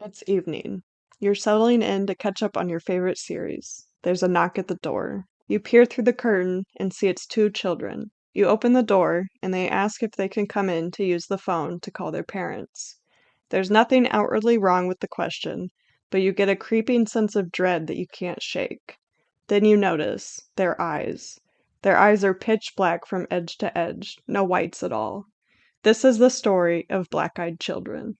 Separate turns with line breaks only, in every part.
It's evening. You're settling in to catch up on your favorite series. There's a knock at the door. You peer through the curtain and see it's two children. You open the door, and they ask if they can come in to use the phone to call their parents. There's nothing outwardly wrong with the question, but you get a creeping sense of dread that you can't shake. Then you notice their eyes. Their eyes are pitch black from edge to edge, no whites at all. This is the story of black-eyed children.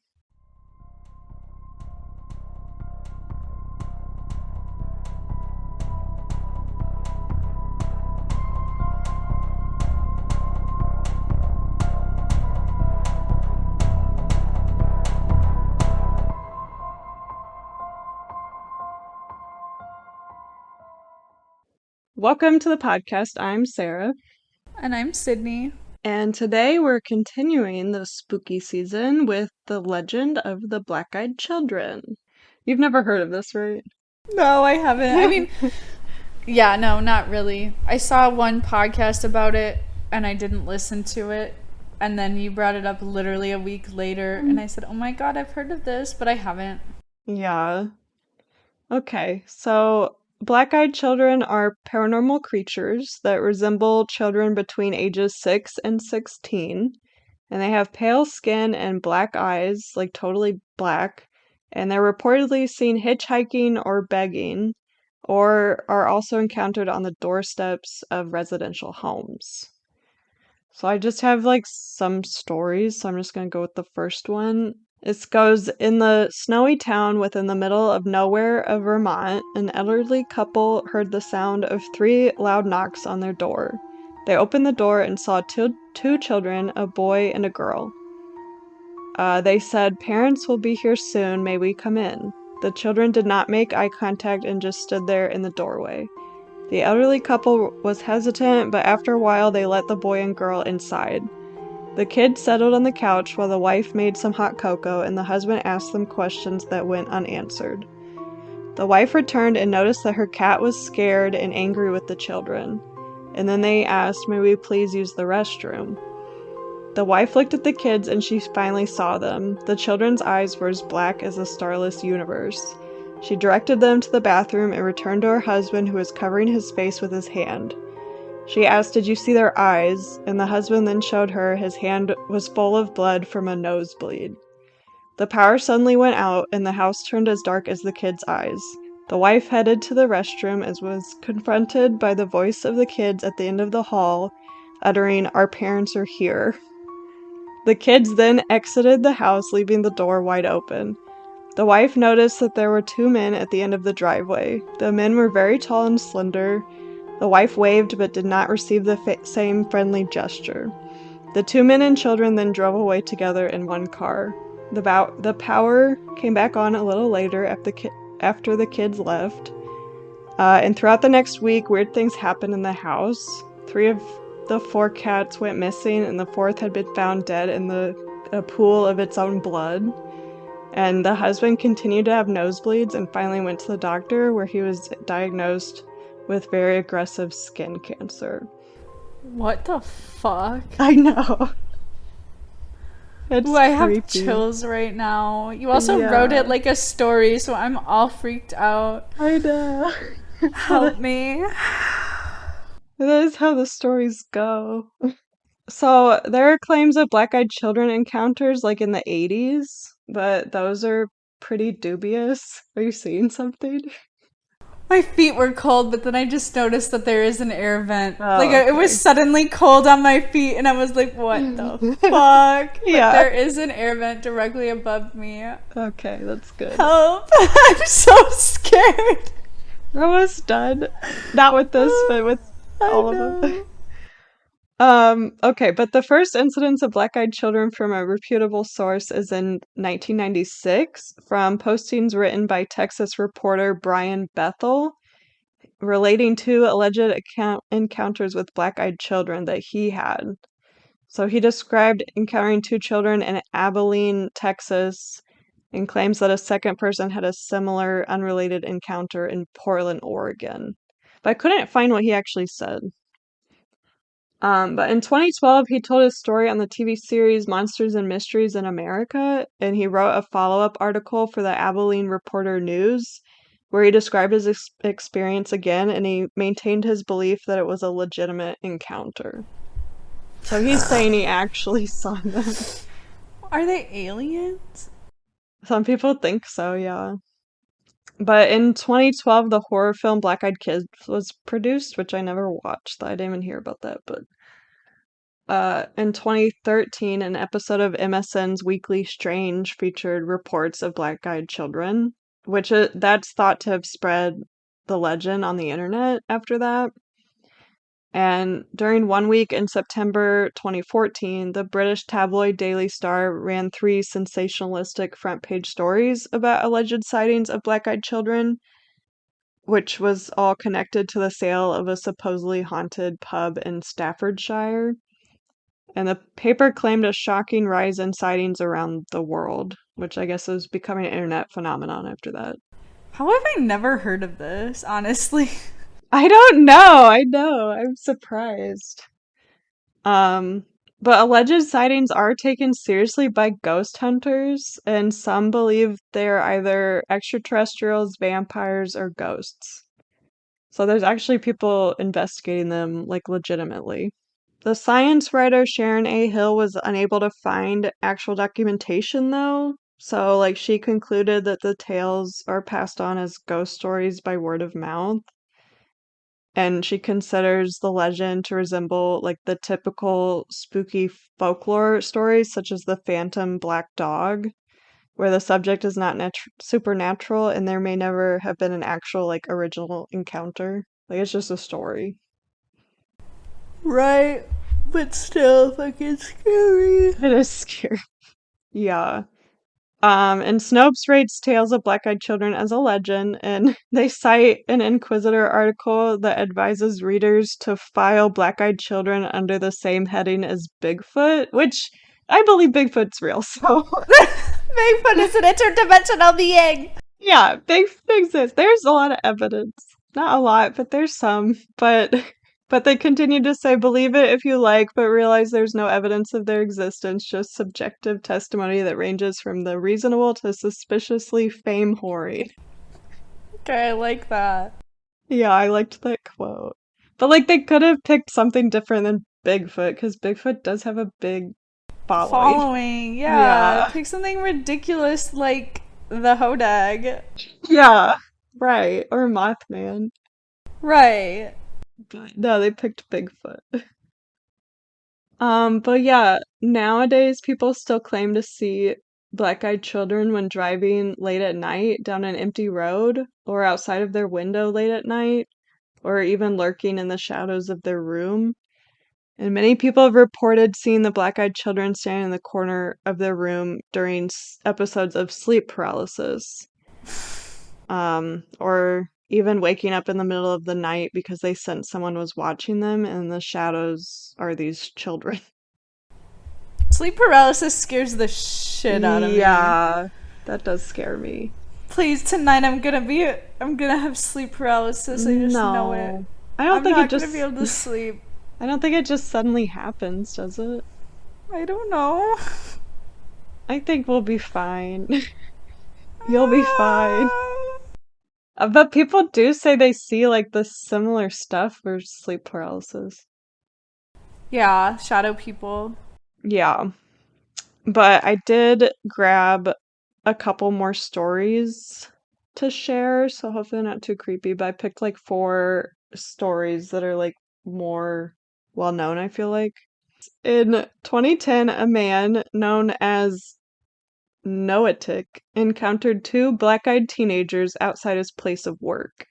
Welcome to the podcast. I'm Sarah,
And I'm Sydney.
and today we're continuing the spooky season with the legend of the black-eyed children. You've never heard of this, right?
No, I haven't. Yeah, no, not really. I saw one podcast about it and I didn't listen to it. And then you brought it up literally a week later and I said, "Oh my God, I've heard of this," but I haven't.
Yeah. Okay, so black-eyed children are paranormal creatures that resemble children between ages 6 and 16, and they have pale skin and black eyes, like totally black, and they're reportedly seen hitchhiking or begging, or are also encountered on the doorsteps of residential homes. So I just have like some stories, so I'm just gonna go with the first one. This goes in the snowy town within the middle of nowhere of Vermont. An elderly couple heard the sound of three loud knocks on their door. They opened the door and saw two children, a boy and a girl. They said, "Parents will be here soon. May we come in?" The children did not make eye contact and just stood there in the doorway. The elderly couple was hesitant, but after a while they let the boy and girl inside. The kids settled on the couch while the wife made some hot cocoa and the husband asked them questions that went unanswered. The wife returned and noticed that her cat was scared and angry with the children. And then they asked, "May we please use the restroom?" The wife looked at the kids and she finally saw them. The children's eyes were as black as a starless universe. She directed them to the bathroom and returned to her husband, who was covering his face with his hand. She asked, "Did you see their eyes?" And the husband then showed her his hand was full of blood from a nosebleed. The power suddenly went out, and the house turned as dark as the kids' eyes. The wife headed to the restroom and was confronted by the voice of the kids at the end of the hall, uttering, "Our parents are here." The kids then exited the house, leaving the door wide open. The wife noticed that there were two men at the end of the driveway. The men were very tall and slender. The wife waved but did not receive the same friendly gesture. The two men and children then drove away together in one car. The power came back on a little later after the kids left. And throughout the next week, weird things happened in the house. Three of the four cats went missing, and the fourth had been found dead in a pool of its own blood. And the husband continued to have nosebleeds and finally went to the doctor, where he was diagnosed with very aggressive skin cancer.
What the fuck?
I know. It's
Ooh, I have
creepy.
chills right now. You also
Yeah.
wrote it like a story, so I'm all freaked out.
I know.
Help me.
That is how the stories go. So there are claims of black-eyed children encounters like in the 80s, but those are pretty dubious. Are you seeing something?
My feet were cold, but then I just noticed that there is an air vent.
Oh,
It was
okay.
suddenly cold on my feet, and I was like, what the fuck?
Yeah.
But there is an air vent directly above me.
Okay, that's good.
Help. I'm so scared.
We're almost done. Not with this, but with all of them. Okay, but the first incidence of black-eyed children from a reputable source is in 1996 from postings written by Texas reporter Brian Bethel relating to alleged encounters with black-eyed children that he had. So he described encountering two children in Abilene, Texas, and claims that a second person had a similar unrelated encounter in Portland, Oregon. But I couldn't find what he actually said. But in 2012, he told his story on the TV series Monsters and Mysteries in America, and he wrote a follow-up article for the Abilene Reporter News, where he described his experience again, and he maintained his belief that it was a legitimate encounter. So he's saying he actually saw them.
Are they aliens?
Some people think so, yeah. But in 2012, the horror film Black Eyed Kids was produced, which I never watched. I didn't even hear about that, but in 2013, an episode of MSN's Weekly Strange featured reports of black-eyed children, which that's thought to have spread the legend on the internet after that. And during 1 week in September 2014, the British tabloid Daily Star ran 3 sensationalistic front-page stories about alleged sightings of black-eyed children, which was all connected to the sale of a supposedly haunted pub in Staffordshire. And the paper claimed a shocking rise in sightings around the world, which I guess is becoming an internet phenomenon after that.
How have I never heard of this, honestly?
I don't know. I know. I'm surprised. Um, but alleged sightings are taken seriously by ghost hunters, and some believe they're either extraterrestrials, vampires, or ghosts. So there's actually people investigating them, like, legitimately. The science writer Sharon A. Hill was unable to find actual documentation, though. So, like, she concluded that the tales are passed on as ghost stories by word of mouth. And she considers the legend to resemble, like, the typical spooky folklore stories, such as the Phantom Black Dog, where the subject is not supernatural and there may never have been an actual, like, original encounter. Like, it's just a story.
Right, but still fucking scary.
It is scary. Yeah. And Snopes rates tales of black-eyed children as a legend, and they cite an Inquisitor article that advises readers to file black-eyed children under the same heading as Bigfoot, which I believe Bigfoot's real, so
Bigfoot is an interdimensional being.
yeah, Bigfoot exists. There's a lot of evidence. Not a lot, but there's some. But they continue to say, believe it if you like, but realize there's no evidence of their existence, just subjective testimony that ranges from the reasonable to suspiciously fame-hoary.
Okay, I like that.
Yeah, I liked that quote. But, like, they could have picked something different than Bigfoot, because Bigfoot does have a big following.
Following, yeah.
Yeah.
Pick something ridiculous like the Hodag.
Yeah. Right. Or Mothman.
Right.
But no, they picked Bigfoot. But yeah, nowadays people still claim to see black-eyed children when driving late at night down an empty road or outside of their window late at night or even lurking in the shadows of their room. And many people have reported seeing the black-eyed children standing in the corner of their room during episodes of sleep paralysis. Or even waking up in the middle of the night because they sense someone was watching them and the shadows are these children.
Sleep paralysis scares the shit out of me.
Yeah, that does scare me.
Please, tonight I'm gonna have sleep paralysis. I just know it.
I don't think
I'm
it
not
just
gonna be able to sleep.
I don't think it just suddenly happens, does it?
I don't know.
I think we'll be fine. You'll be fine. But people do say they see like the similar stuff for sleep paralysis.
Yeah, shadow people.
Yeah. But I did grab a couple more stories to share, so hopefully not too creepy, but I picked like 4 stories that are like more well known, I feel like. In 2010, a man known as Noatic encountered 2 black-eyed teenagers outside his place of work.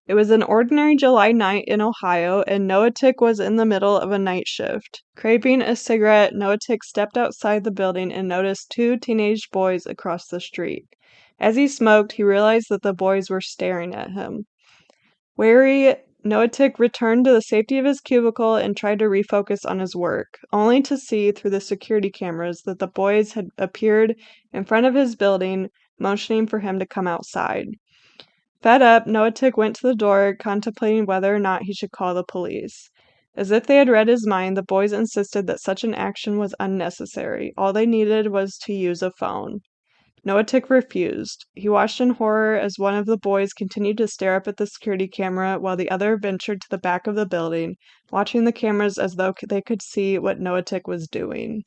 It was an ordinary July night in Ohio, and Noatic was in the middle of a night shift. Craving a cigarette, Noatic stepped outside the building and noticed 2 teenage boys across the street. As he smoked, he realized that the boys were staring at him. Wary, Noatic returned to the safety of his cubicle and tried to refocus on his work, only to see through the security cameras that the boys had appeared in front of his building, motioning for him to come outside. Fed up, Noatic went to the door, contemplating whether or not he should call the police. As if they had read his mind, the boys insisted that such an action was unnecessary. All they needed was to use a phone. Noatik refused. He watched in horror as one of the boys continued to stare up at the security camera while the other ventured to the back of the building, watching the cameras as though they could see what Noatik was doing.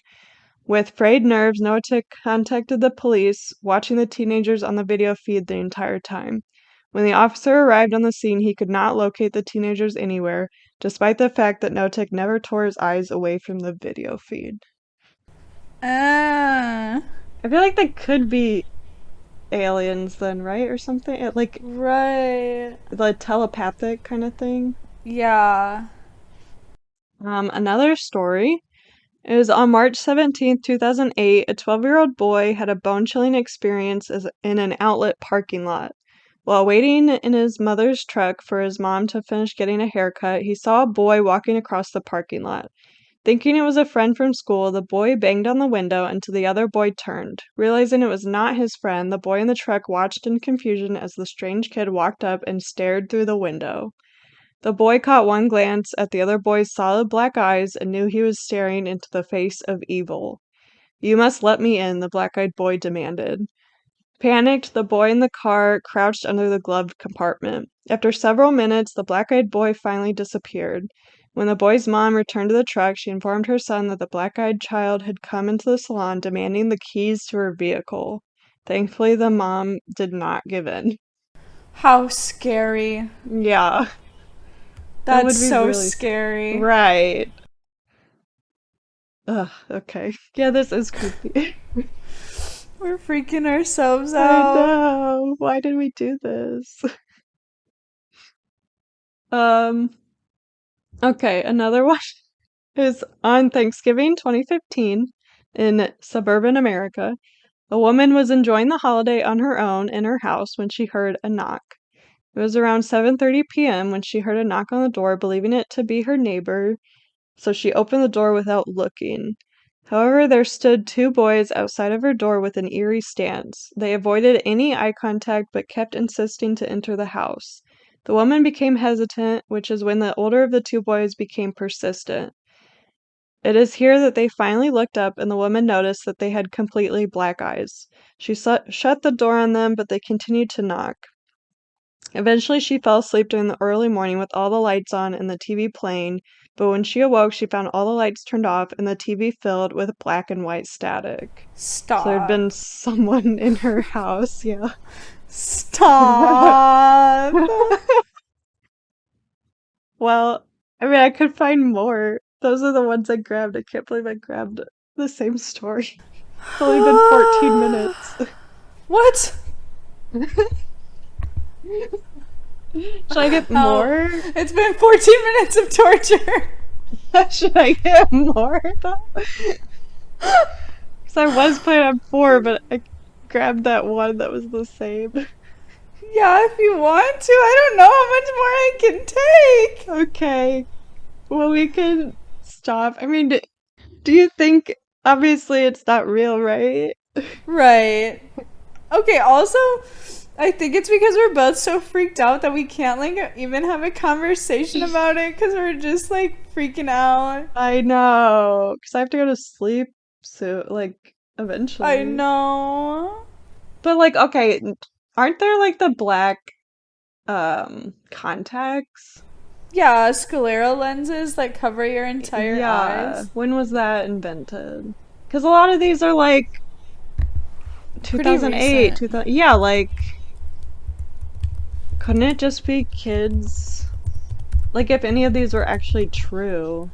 With frayed nerves, Noatik contacted the police, watching the teenagers on the video feed the entire time. When the officer arrived on the scene, he could not locate the teenagers anywhere, despite the fact that Noatik never tore his eyes away from the video feed.
Ah.
I feel like they could be aliens then, right? Or something? Like
Right.
the telepathic kind of thing.
Yeah.
Another story is on March 17th, 2008, a 12-year-old boy had a bone-chilling experience in an outlet parking lot. While waiting in his mother's truck for his mom to finish getting a haircut, he saw a boy walking across the parking lot. Thinking it was a friend from school, the boy banged on the window until the other boy turned. Realizing it was not his friend, the boy in the truck watched in confusion as the strange kid walked up and stared through the window. The boy caught one glance at the other boy's solid black eyes and knew he was staring into the face of evil. "You must let me in," the black-eyed boy demanded. Panicked, the boy in the car crouched under the gloved compartment. After several minutes, the black-eyed boy finally disappeared. When the boy's mom returned to the truck, she informed her son that the black-eyed child had come into the salon demanding the keys to her vehicle. Thankfully, the mom did not give in.
How scary.
Yeah, that would
That's
be
so
really
scary.
right. Ugh, okay. Yeah, this is creepy.
We're freaking ourselves
I
out.
know. Why did we do this? Um, okay, another one is on Thanksgiving 2015 in suburban America. A woman was enjoying the holiday on her own in her house when she heard a knock. It was around 7:30 p.m. when she heard a knock on the door, believing it to be her neighbor, so she opened the door without looking. However, there stood two boys outside of her door with an eerie stance. They avoided any eye contact but kept insisting to enter the house. The woman became hesitant, which is when the older of the two boys became persistent. It is here that they finally looked up, and the woman noticed that they had completely black eyes. She shut the door on them, but they continued to knock. Eventually, she fell asleep during the early morning with all the lights on and the TV playing, but when she awoke, she found all the lights turned off and the TV filled with black and white static. So there'd been
Stop.
someone in her house, yeah.
Stop.
Well, I mean, I could find more. Those are the ones I grabbed. I can't believe I grabbed the same story. It's only been 14 minutes.
What?
Should I get more?
It's been 14 minutes of torture.
Should I get more, though? Because I was planning on 4, but I grabbed that one that was the same.
Yeah, if you want to. I don't know how much more I can take.
Okay. Well, we can stop. I mean, do you think, obviously it's not real, right?
Right. Okay, also, I think it's because we're both so freaked out that we can't, like, even have a conversation about it because we're just, like, freaking out.
I know. Because I have to go to sleep soon, like, eventually.
I know.
But, like, okay, aren't there, like, the black, contacts?
Yeah, sclera lenses that cover your entire eyes.
When was that invented? Because a lot of these are, like,
Pretty
2008,
recent.
2000. Yeah, like, couldn't it just be kids? Like, if any of these were actually true,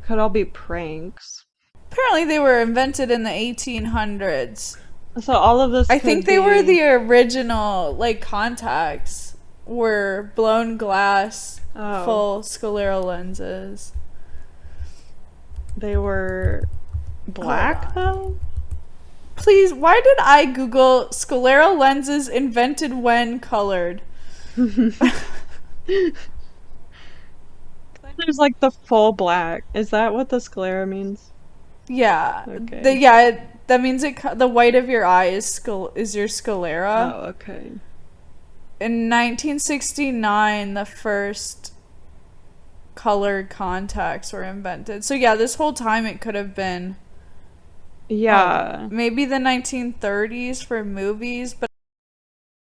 could all be pranks.
Apparently, they were invented in the 1800s.
So all of this
I
could
think they were
be-
the original, like, contacts were blown glass,
Oh.
full sclera lenses.
They were black, though?
Please, why did I Google sclera lenses invented when colored?
There's like the full black. Is that what the sclera means?
Yeah.
Okay.
That means the white of your eye is your sclera.
Oh, okay.
In 1969, the first colored contacts were invented. So yeah, this whole time it could have been
Yeah.
maybe the 1930s for movies, but